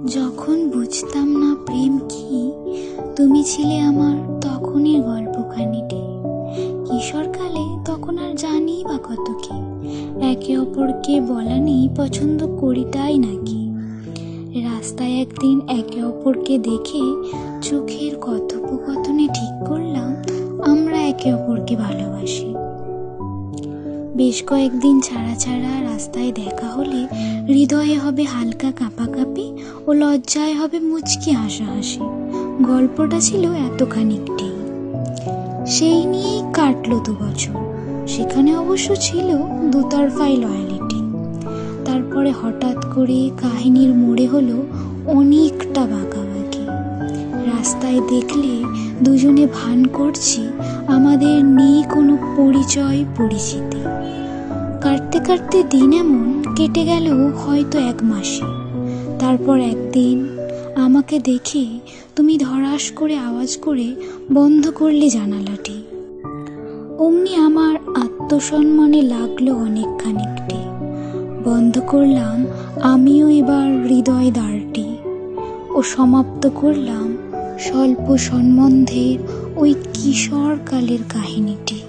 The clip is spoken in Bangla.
যখন বুঝতাম না প্রেম কি, তুমি ছিলে আমার তখনের গল্পখানিটি। কিশোরকালে তখন আর জানি বা কত কি, একে অপরকে বলা নেই পছন্দ করিটাই নাকি। রাস্তায় একদিন একে অপরকে দেখে চোখের কথোপকথনে ঠিক করলাম আমরা একে অপরকে ভালোবাসি। বেশ কয়েকদিন ছাড়া ছাড়া রাস্তায় দেখা হলে হৃদয়ে হবে হালকা কাঁপাকাঁপি ও লজ্জায় হবে মুচকি হাসাহাসি। গল্পটা ছিল এতখানিকটি। সেই নিয়েই কাটলো 2 বছর। সেখানে অবশ্য ছিল দুতরফাই লয়ালিটি। তারপরে হঠাৎ করে কাহিনীর মোড়ে হলো অনেকটা বাঁকাবাঁকি। রাস্তায় দেখলে দুজনে ভান করছি আমাদের নেই কোনো পরিচয় পরিচিতি। কাটতে কাটতে দিন এমন কেটে গেল হয়তো 1 মাসে। তারপর একদিন আমাকে দেখে তুমি ধড়াস করে আওয়াজ করে বন্ধ করলে জানালাটি। অমনি আমার আত্মসম্মানে লাগলো অনেকখানিকটি। বন্ধ করলাম আমিও এবার হৃদয় দ্বারটি ও সমাপ্ত করলাম স্বল্প সম্বন্ধের ওই কিশোরকালের কাহিনীটি।